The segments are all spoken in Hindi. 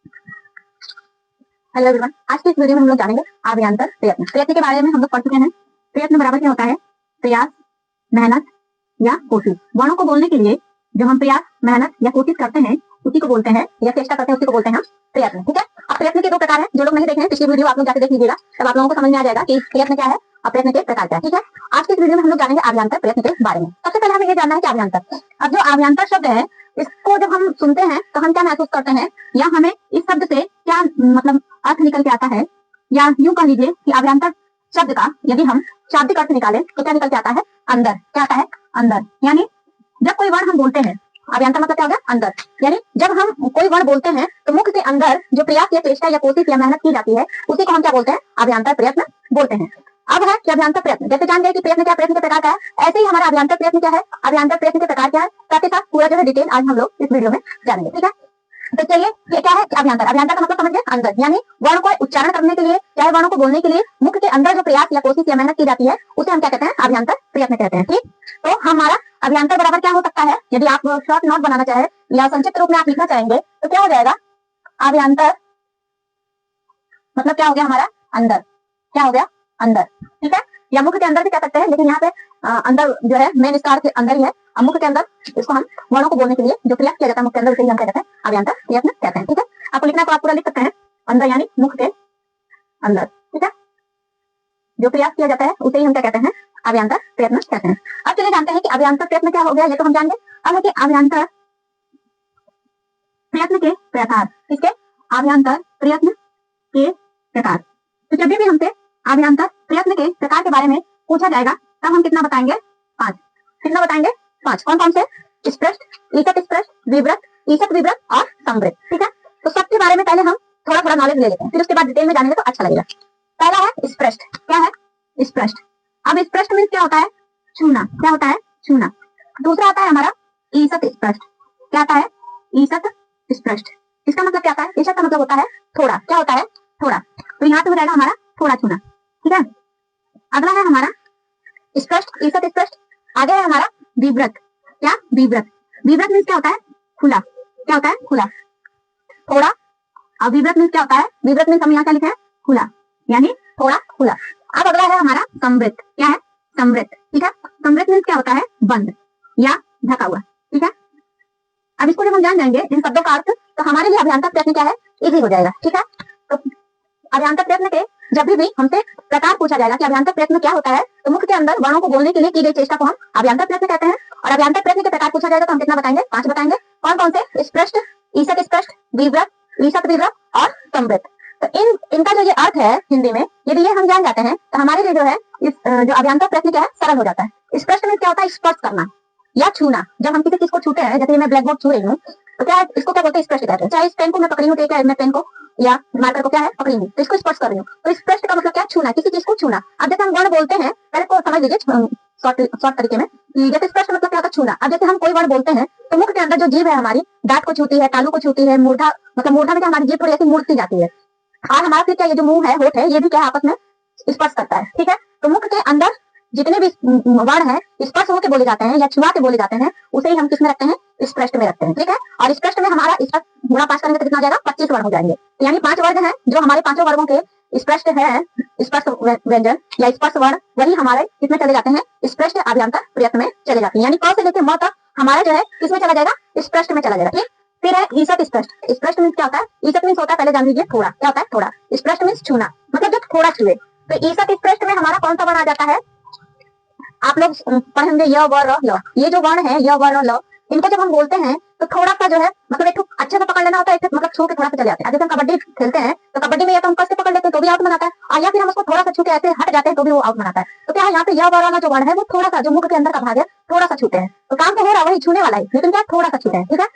हेलो एवरीवन, आज की इस वीडियो में हम लोग जानेंगे आव्यांतर प्रयत्न। प्रयत्न के बारे में हम लोग पढ़ चुके हैं। प्रयत्न बराबर क्या होता है? प्रयास, मेहनत या कोशिश। वर्णों को बोलने के लिए जो हम प्रयास, मेहनत या कोशिश करते हैं उसी को बोलते हैं, या चेष्टा करते हैं उसी को बोलते हैं हम प्रयत्न। ठीक है। अब प्रयत्न के दो प्रकार हैं। जो लोग नहीं देखे हैं पिछली वीडियो आप लोग जाकर देख लीजिएगा, तब आप लोगों को समझ में आ जाएगा कि प्रयत्न क्या है और प्रयत्न के प्रकार क्या है। ठीक है। आज की इस वीडियो में हम लोग जानेंगे आव्यांतर प्रयत्न के बारे में। सबसे पहले हमें ये जानना है कि आव्यांतर, अब जो आव्यांतर शब्द है इसको जब हम सुनते हैं तो हम क्या महसूस करते हैं, या हमें इस शब्द से क्या मतलब अर्थ निकल के आता है, या यूं कह लीजिए कि आव्यांतर शब्द का यदि हम शाब्दिक अर्थ निकालें तो क्या निकल के आता है? अंदर। क्या आता है? अंदर। यानी जब कोई वर्ण हम बोलते हैं, आव्यांतर मतलब क्या हो गया? अंदर। यानी जब हम कोई वर्ण बोलते हैं तो मुख से अंदर जो प्रयास या चेष्टा या कोशिश या मेहनत की जाती है उसी को हम क्या बोलते हैं? आव्यांतर प्रयत्न बोलते हैं। अब है कि अभ्यांतर प्रयत्न, जैसे जान गए कि प्रयत्न क्या, प्रयत्न के प्रकार क्या है, ऐसे ही हमारा अभ्यांतर प्रयत्न क्या है, अभ्यांतर प्रयत्न के प्रकार क्या है, साथ ही साथ पूरा जो है डिटेल आज हम लोग इस वीडियो में जानेंगे। ठीक है। तो चलिए, ये क्या है? अभ्यांतर। अभ्यांतर का मतलब समझ गए? अंदर। यानी वर्ण को उच्चारण करने के लिए, चाहे वर्णों को बोलने के लिए मुख के अंदर जो प्रयास या कोशिश या मेहनत की जाती है उसे हम क्या कहते हैं? अभ्यांतर प्रयत्न कहते हैं। ठीक। तो हमारा अभ्यांतर बराबर क्या हो सकता है? यदि आप शॉर्ट नोट बनाना चाहे या संक्षिप्त रूप में आप लिखना चाहेंगे तो क्या हो जाएगा? अभ्यांतर मतलब क्या हो गया हमारा? अंदर। क्या हो गया? अंदर। ठीक है। या मुख के अंदर भी कह सकते हैं, लेकिन यहाँ पे अंदर जो है मेन स्टार के अंदर ही है। अब मुख के अंदर इसको हम वर्णों को बोलने के लिए जो प्रयास किया जाता है मुख के अंदर उसे हम क्या कहते हैं? अभ्यांतर प्रयत्न कहते हैं। ठीक है। आपको लिखना है तो आप पूरा लिख सकते हैं, अंदर यानी मुख के अंदर। ठीक है। जो प्रयास किया जाता है उसे ही हम क्या कहते हैं? अभ्यांतर प्रयत्न कहते हैं। अब चलिए जानते हैं कि अभ्यांतर प्रयत्न क्या हो गया, ये तो हम जान गए। अब है कि अभ्यांतर प्रयत्न के प्रकार। किसके? अभ्यांतर प्रयत्न के प्रकार। तो जब भी हमसे अभ्यांतर प्रयत्न के प्रकार के बारे में पूछा जाएगा तब हम कितना बताएंगे? 5। कितना बताएंगे? 5। कौन कौन से? स्पष्ट, ईषत् स्पष्ट, विवृत, ईषत् विवृत और संवृत। ठीक है। तो सबके बारे में पहले हम थोड़ा थोड़ा नॉलेज ले लेते हैं, फिर उसके बाद डिटेल में जानेंगे तो अच्छा लगेगा। पहला है स्पष्ट। क्या है? स्पष्ट। अब स्पष्ट मीन्स क्या होता है? छूना। क्या होता है? छूना। दूसरा आता है हमारा ईषत् स्पष्ट। क्या आता है? ईषत् स्पष्ट। इसका मतलब क्या होता है? ईषत् का मतलब होता है थोड़ा। क्या होता है? थोड़ा। तो यहाँ पे हो जाएगा हमारा थोड़ा छूना। ठीक है। अगला है हमारा स्पष्ट, ईषत् स्पष्ट। आगे है हमारा विवृत। क्या? विवृत। विवृत मीन्स क्या होता है? खुला। क्या होता है? खुला। थोड़ा। और विवृत मीन्स क्या होता है? विवृत मीन्स हम यहाँ क्या लिखे हैं? खुला। यानी थोड़ा खुला। अब अगला है हमारा संवृत। क्या है? संवृत। ठीक है। संवृत मीन्स क्या होता है? बंद या ढका हुआ। ठीक है। अब इसको जब हम जान जाएंगे इन शब्दों का अर्थ तो हमारे लिए अभ्यांतर प्रयत्न क्या है? इजी हो जाएगा। ठीक है। तो अभ्यांतर प्रयत्न के जब भी हमसे प्रकार पूछा जाएगा कि अभ्यांतर प्रयत्न क्या होता है तो मुख के अंदर वर्णों को बोलने के लिए की गई चेष्टा को हम अभ्यांतर प्रयत्न कहते हैं। और अभ्यांतर प्रयत्न के प्रकार पूछा जाएगा तो हम कितना बताएंगे? 5 बताएंगे। कौन कौन से? स्पष्ट, ईषत् स्पष्ट, विवृत, ईषत् विवृत और संवृत। तो इनका जो ये अर्थ है हिंदी में, यदि ये हम जान जाते हैं तो हमारे लिए जो है इस जो अभ्यांतर प्रयत्न क्या है? सरल हो जाता है। स्पष्ट में क्या होता है? स्पर्श करना या छूना। जब हम किसी चीज को छूते हैं, जैसे मैं ब्लैक बोर्ड छू रही हूँ तो क्या है? इसको क्या बोलते हैं? स्पर्श कहते हैं। चाहे इस पेन को मैं पकड़ी हूँ, ठीक है, मैं पेन को या मार्कर को क्या है? पकड़ी हूँ, तो इसको स्पर्श कर रही हूँ। तो स्पर्श का मतलब क्या? छूना, किसी चीज को छूना। अब जैसे हम वर्ण बोलते हैं, पहले को समझ लीजिए शॉर्ट तरीके में, जैसे स्पर्श मतलब क्या होता है? छूना। अब जैसे हम कोई वर्ण बोलते हैं तो मुख के अंदर जो जीभ है हमारी दांत को छूती है, तालू को छूती है, मूर्धा मतलब मूर्धा में क्या हमारी जीभ थोड़ी ऐसी मुड़ती जाती है। और हमारा फिर क्या ये जो मुंह है, होठ है, ये भी क्या आपस में स्पर्श करता है। ठीक है। तो मुख के अंदर जितने भी वर्ण है स्पर्श होकर बोले जाते हैं या छुआ के बोले जाते हैं उसे ही हम किसमें रखते हैं? स्पष्ट में रखते हैं। ठीक है। और स्पष्ट में हमारा इसका गुणा 5 करेंगे तो कितना हो जाएगा? 25 वर्ण हो जाएंगे। तो यानी 5 वर्ग हैं जो हमारे पांचों वर्गों के स्पष्ट है, स्पष्ट व्यंजन या स्पष्ट वर्ण, वही हमारे किसमें चले जाते हैं? स्पष्ट अभ्यांतर प्रयत्न में चले जाते हैं। यानी क से लेकर म तक हमारा जो है किसमें चला जाएगा? स्पष्ट में चला जाएगा। ठीक। फिर है ईषत् स्पष्ट। स्पष्ट मीन्स क्या होता है? ईषत् मीन्स होता है, पहले जान लीजिए, थोड़ा। क्या होता है? थोड़ा। स्पष्ट मीन्स छूना, मतलब जो थोड़ा छुए। तो ईषत् स्पष्ट में हमारा कौन सा वर्ण आ जाता है? आप लोग पढ़ेंगे य व र ल। ये जो वर्ण है य व र ल, इनको जब हम बोलते हैं तो थोड़ा सा जो है मतलब एक अच्छे से पकड़ लेना होता है, मतलब छू के थोड़ा सा चले जाते हैं। जैसे हम कबड्डी खेलते हैं तो कबड्डी में या तो हम कस के पकड़ लेते हैं तो भी आउट मनाता है, और या फिर हम उसको थोड़ा सा छू के ऐसे हट जाते हैं तो भी वो आउट मनाता है। तो क्या है यहाँ पे य व र ल जो वर्ण है वो थोड़ा सा जो मुख के अंदर का भाग है थोड़ा सा छूते हैं। तो काम तो हो रहा है वही छूने वाला है, लेकिन क्या थोड़ा सा छूते हैं। ठीक है।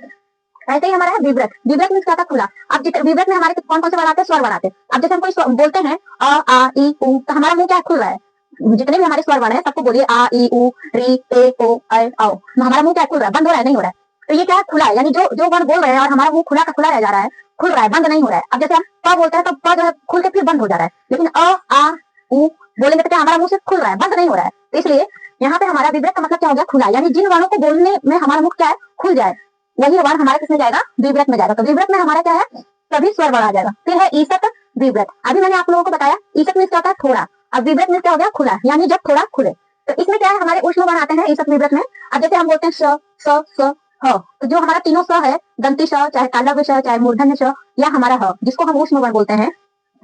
ऐसे ही हमारा है विवृत। विवृत मीन्स क्या था? खुला। अब विवृत में हमारे कौन कौन से वर्ण आते हैं? स्वर वर्ण आते हैं। अब जैसे हम कोई बोलते हैं अ आ ई उ तो हमारा मुंह क्या खुल रहा है? जितने भी हमारे स्वर वर्ण है सबको बोलिए आ ई उ री ए ओ ऐ औ। हमारा मुंह क्या खुल रहा है? बंद हो रहा है? नहीं हो रहा है। तो ये क्या है? खुला है। यानी जो जो वर्ण बोल रहे हैं और हमारा मुंह खुला का खुला रह जा रहा है, खुल रहा है, बंद नहीं हो रहा है। अब जैसे हम प बोलते हैं तो प जो है खुल के फिर बंद हो जा रहा है, लेकिन अ आ उ बोलेंगे तो क्या हमारा मुंह से खुल रहा है, बंद नहीं हो रहा है। तो इसलिए यहाँ पे हमारा विवृत का मतलब क्या हो गया? खुला। यानी जिन वर्णों को बोलने में हमारा मुख क्या है? खुल जाए, वही वर्ण हमारे किसमें जाएगा? विवृत में जाएगा। तो विवृत में हमारा क्या है? सभी स्वर वर्ण आ जाएगा। फिर है ईसत विव्रत। अभी मैंने आप लोगों को बताया ईसत में क्या होता है थोड़ा, अब विव्रत में क्या हो गया खुला, यानी जब थोड़ा खुले। तो इसमें क्या है हमारे उष्ण वर्ण आते हैं ईसत विव्रत में। अब जैसे हम बोलते हैं स स स ह, तो जो हमारा तीनों स है, दंती स चाहे तालव्य स चाहे मूर्धन्य स या हमारा ह, जिसको हम उष्ण वर्ण बोलते हैं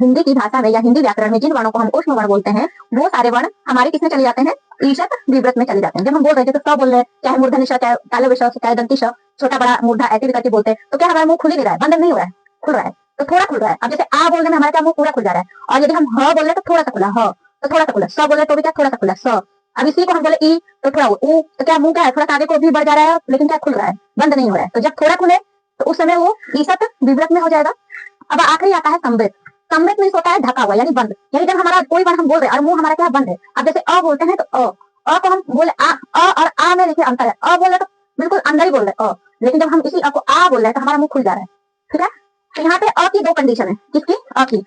हिंदी की भाषा में या हिंदी व्याकरण में जिन वर्णों को हम उष्ण वर्ण बोलते हैं, वो सारे वर्ण हमारे किसमें चले जाते हैं, ईशत विव्रत में चले जाते हैं। जब हम बोल रहे थे तो स बोल रहे हैं, चाहे मूर्धन्य श चाहे तालव्य श चाहे दंती श, छोटा बड़ा मूर्धा ऐसे भी करके बोलते हैं, तो क्या हमारा मुंह खुल ही नहीं रहा है, बंद नहीं हो रहा है, खुल रहा है, तो थोड़ा खुल रहा है। अब जैसे आ बोलने में हमारा क्या मुंह पूरा खुल जा रहा है, और यदि हम ह बोल रहे हैं तो थोड़ा सा खुला ह, तो थोड़ा सा खुला, स बोल रहे तो भी क्या थोड़ा सा खुला स। अब इसी को हम बोले ई तो थोड़ा ऊ, तो क्या मुंह क्या है थोड़ा सा आगे को भी बढ़ जा रहा है, लेकिन क्या खुल रहा है, बंद नहीं हो रहा है। तो जब थोड़ा खुले तो उस समय वो ईशत विव्रत में हो जाएगा। अब आखिरी आता है समृत। समृत में होता है ढका हुआ यानी बंद, यानी जब हमारा कोई वर्ण हम बोल रहे हैं और मुंह हमारा क्या बंद है। अब जैसे अ बोलते हैं तो अ को हम बोले अ और आ में देखिए अंतर है, अ बोल रहे तो बिल्कुल अंदर ही बोल रहे हैं लेकिन जब हम इसी अ को आ बोल रहे हैं तो हमारा मुंह खुल जा रहा है, ठीक है। तो यहाँ पे अ की दो कंडीशन है, किसकी, अ की,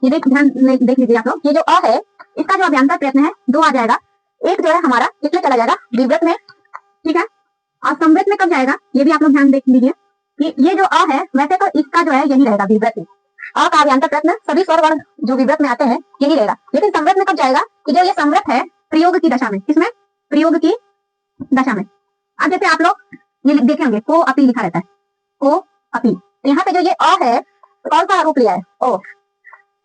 ये ध्यान देख लीजिए आप लोग, ये जो अ है इसका जो अभ्यंतर प्रयत्न है दो आ जाएगा। एक जो है हमारा किसमें चला जाएगा, विव्रत में, ठीक है। और समृत में कब जाएगा ये भी आप लोग ध्यान देख लीजिए कि ये जो अ है वैसे तो इसका जो है यही रहेगा विव्रत में, अ का अभ्यंतर प्रयत्न सभी स्वर वर्ण जो विव्रत में आते हैं यही रहेगा। लेकिन समृत में कब जाएगा कि जो ये समृत है प्रयोग की दशा में, किसमें, प्रयोग की दशा में। अब जैसे आप लोग ये देखे होंगे को अपी लिखा रहता है, को अपी, तो यहाँ पे जो ये अ है कौन सा रूप लिया है, ओ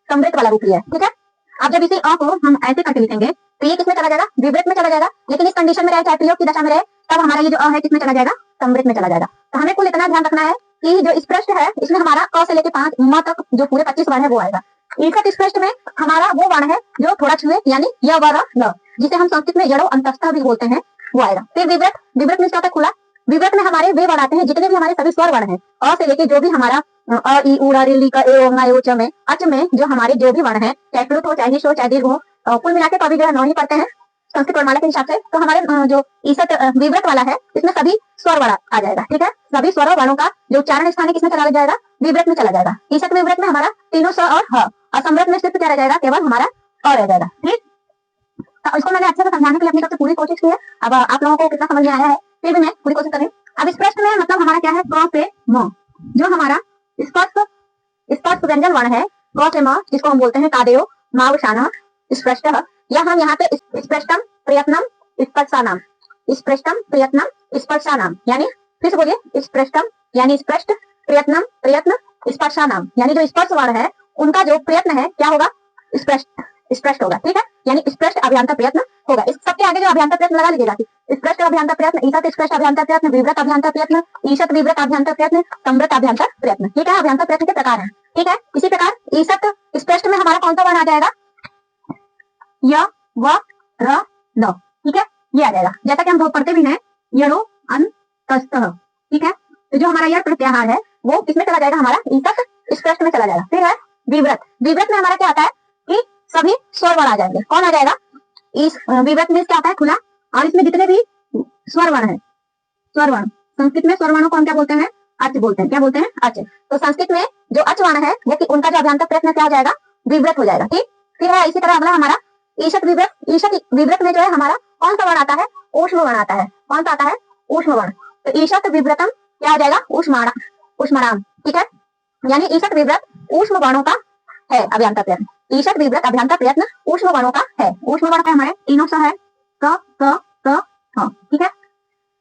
समृत वाला रूप लिया है, ठीक है। अब जब इसी अ को हम ऐसे करके लिखेंगे तो ये किसमें चला जाएगा, विव्रत में चला जाएगा। लेकिन इस कंडीशन में रहे चाहे प्रयोग की दशा में रहे तब हमारा ये जो अ है किसमें चला जाएगा, समृत में चला जाएगा। तो हमें कुल इतना ध्यान रखना है कि जो स्पष्ट है इसमें हमारा क से लेकर 5 म तक जो पूरे 25 वर्ण है वो आएगा। ईसत स्पष्ट में हमारा वो वर्ण है जो थोड़ा छुए यानी य व र ल, जिसे हम संस्कृत में जड़ो अंतस्थ भी बोलते हैं, वो आएगा। फिर विव्रत, विव्रत में क्या होता है खुला। विव्रत में हमारे वे वर्ण आते हैं जितने भी हमारे सभी स्वर वर्ण हैं, अ से लेके जो भी हमारा अ ई उ ऋ ली क ए ओ ङ च में, अच में जो हमारे जो भी वर्ण है, चाहे प्लुत हो चाहे निश हो चाहे दीर्घ हो, कुल मिला के तो अभी जो है 9 ही पढ़ते हैं संस्कृत वर्णमाला के हिसाब से। तो हमारे जो ईसत विव्रत वाला है इसमें सभी स्वर वर्ण आ जाएगा, ठीक है। सभी स्वर वर्णों का जो उच्चारण स्थान है किसमें चला जाएगा, विव्रत में चला जाएगा। ईसत विव्रत में हमारा तीनों स और ह, और समृत में सिर्फ क्या रह जाएगा, केवल हमारा अ रह जाएगा, ठीक। तो इसको मैंने अच्छे से समझाने के लिए अपनी तरफ से पूरी कोशिश की है। अब आप लोगों को कितना समझ में आया है फिर भी मैं पूरी कोशिश करें। अब इस प्रश्न में मतलब हमारा क्या है, क से म, जो हमारा स्पष्ट स्पष्ट व्यंजन वर्ण है क से म, जिसको हम बोलते हैं कादेयो मावशान स्पष्ट, या हम यहाँ पे स्पष्टम प्रयत्नम स्पर्शानाम, स्पष्टम प्रयत्नम स्पर्शानाम, यानी फिर से बोलिए स्पष्टम यानी स्पष्ट, प्रयत्नम प्रयत्न, स्पर्शानाम यानी जो स्पर्श वर्ण है उनका जो प्रयत्न है क्या होगा, स्पष्ट, स्पष्ट होगा, ठीक है। यानी स्पष्ट अभियंता प्रयत्न होगा। इस सबके आगे जो अभियंता प्रयत्न लगा लीजिएगा, स्पष्ट अभियंता प्रयत्न, ईशत स्पष्ट अभियंता प्रयत्न, विव्रत अभियंता प्रयत्न, ईशत विव्रत अभियंता प्रयत्न, समृत अभियंता प्रयत्न, ठीक है। अभियंता प्रयत्न के प्रकार है, ठीक है। इसी प्रकार ईशत स्पष्ट में हमारा कौन सा वर्ण आ जाएगा, य व र ल, ठीक है, ये आ जाएगा। जैसा कि हम पढ़ते भी हैं यरो अंतस्थ, ठीक है। तो जो हमारा यह प्रत्याहार है वो किसमें चला जाएगा, हमारा ईशत स्पष्ट में चला जाएगा। फिर है विव्रत। विव्रत में हमारा क्या आता है कि सभी स्वर वर्ण आ जाएंगे। कौन आ जाएगा, इस विव्रत में क्या आता है खुला, और इसमें जितने भी स्वर वर्ण है, स्वर वर्ण, संस्कृत में स्वर वर्णों को हम क्या बोलते हैं, अच बोलते हैं। क्या बोलते हैं, अच। तो संस्कृत में जो अच वर्ण है वो उनका जो अभ्यंतर प्रयत्न क्या हो जाएगा, विव्रत हो जाएगा, ठीक। फिर है इसी तरह अगला हमारा ईशत विव्रत। ईशत विव्रत में जो है हमारा कौन सा वर्ण आता है, ऊष्म वर्ण आता है। कौन सा आता है, ऊष्म वर्ण। तो ईशत विव्रतम क्या हो जाएगा, ऊष्माणा, ऊष्माराम, ठीक है। यानी ईशत विव्रत ऊष्म वर्णों का है अभ्यंतर प्रयत्न। ईशत विव्रत अभ्यंतर प्रयत्न ऊष्म वर्णों का है। ऊष्म वर्ण का हमारे तीनों स है, क क ह, ठीक है।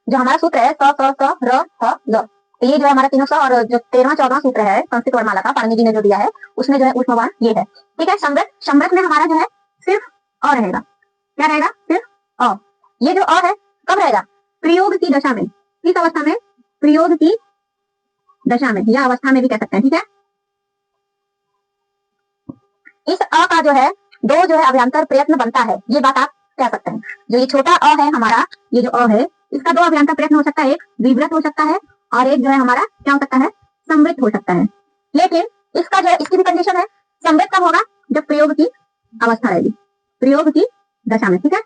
जो हमारा सूत्र है स स स र ह ल, तो ये जो है हमारा तीनों स, और जो 13वां 14वां सूत्र है संस्कृत वर्णमाला का पाणिनि जी ने जो दिया है उसमें जो है ऊष्म वर्ण ये है, ठीक है। समृत, समृत में हमारा जो है सिर्फ अ रहेगा। क्या रहेगा, सिर्फ अ। ये जो अ है कब रहेगा, प्रयोग की दशा में। किस अवस्था में, प्रयोग की दशा में या अवस्था में भी कह सकते हैं, ठीक है। इस अ का जो है दो जो है अभ्यंतर प्रयत्न बनता है, ये बात आप कह सकते हैं। जो ये छोटा अ है हमारा, ये जो अ है इसका दो अभ्यंतर प्रयत्न हो सकता है, एक विव्रत हो सकता है और एक जो है हमारा क्या हो सकता है, समृत हो सकता है। लेकिन इसका जो है इसकी भी कंडीशन है, समृत कब होगा, जब प्रयोग की अवस्था रहेगी, प्रयोग की दशा में, ठीक है।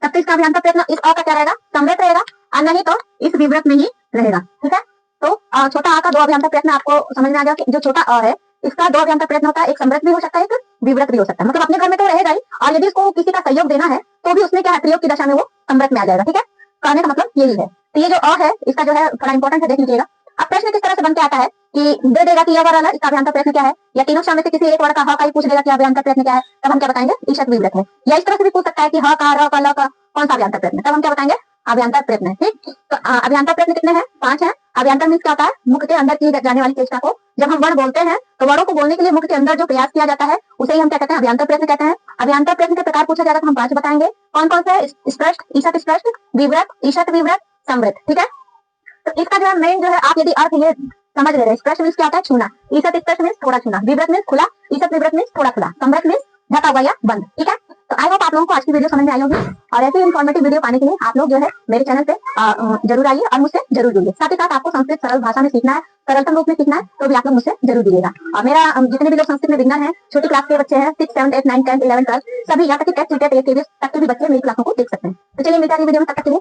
तब तो इसका अभ्यंतर प्रयत्न इस अ का क्या रहेगा, समृत रहेगा, और नहीं तो इस विव्रत में ही रहेगा, ठीक है। तो छोटा आ का दो अभ्यंतर प्रयत्न आपको समझ में आ गया कि जो छोटा अ है इसका दो अभ्यंतर प्रयत्न होता है, एक समृत भी हो सकता है, एक विव्रत भी हो सकता है। मतलब अपने घर में तो रहेगा ही, और यदि इसको किसी का सहयोग देना है तो भी उसमें क्या है, प्रयोग की दशा में वो समृत में आ जाएगा, ठीक है। कहने का मतलब यही है। तो ये जो अ है इसका जो है थोड़ा इंपॉर्टेंट है, देख लीजिएगा। अब प्रश्न किस तरह से बन के आता है कि दे देगा कि यह वर्ड इसका अभियांतर प्रयत्न क्या है, या तीनों में से किसी एक वर्ड का ह का ही पूछ देगा कि अभियांतर प्रयत्न क्या है, तब हम क्या बताएंगे ईशत विवृत है। या इस तरह से भी पूछ सकता है कि ह का, र का, ल का कौन सा अभियांतर प्रयत्न, तब हम क्या बताएंगे अभियांतर प्रयत्न है। ठीक, तो अभियांतर प्रयत्न कितने हैं, 5 हैं। अभियांतर मीन्स क्या होता है, मुख के अंदर की जाने वाली चेष्टा को, जब हम वर्ड बोलते हैं तो वर्डों को बोलने के लिए मुख के अंदर जो प्रयास किया जाता है उसे ही हम क्या कहते हैं अभियांतर प्रयत्न कहते हैं। अभियांतर प्रयत्न के प्रकार पूछा जाएगा तो हम 5 बताएंगे। कौन कौन से, स्पष्ट, ईशत स्पष्ट, विवृत, ईशत विवृत, संवृत। ठीक है, तो इसका जो है मेन जो है आप यदि अर्थ ये समझ ले रहे हैं, स्पष्ट मीन्स क्या होता है छूना, ईशत स्पष्ट मीन्स थोड़ा छूना, विवृत मीन्स खुला, ईशत विवृत मीन्स थोड़ा खुला, संवृत मीन्स ढका हुआ या बंद। ठीक है, तो आई होप आप लोगों को आज की वीडियो समझ में आई होगी, और ऐसी इन्फॉर्मेटिव वीडियो पाने के लिए आप लोग जो है मेरे चैनल पे जरूर आइए और मुझसे जरूर जुड़िए। साथ ही साथ आपको संस्कृत सरल भाषा में सीखना है, सरलतम रूप में सीखना है, तो भी आप लोग मुझसे जरूर जुड़िएगा। और मेरा जितने भी लोग संस्कृत में बिगनर हैं, छोटी क्लास के बच्चे हैं, 6, 7, 8, 9, 10, 11, 12 सभी यहाँ तक कि टेस्ट तक के भी बच्चे मेरी क्लासों को देख सकते हैं। तो चलिए मिलते हैं अगली वीडियो में, तब तक के लिए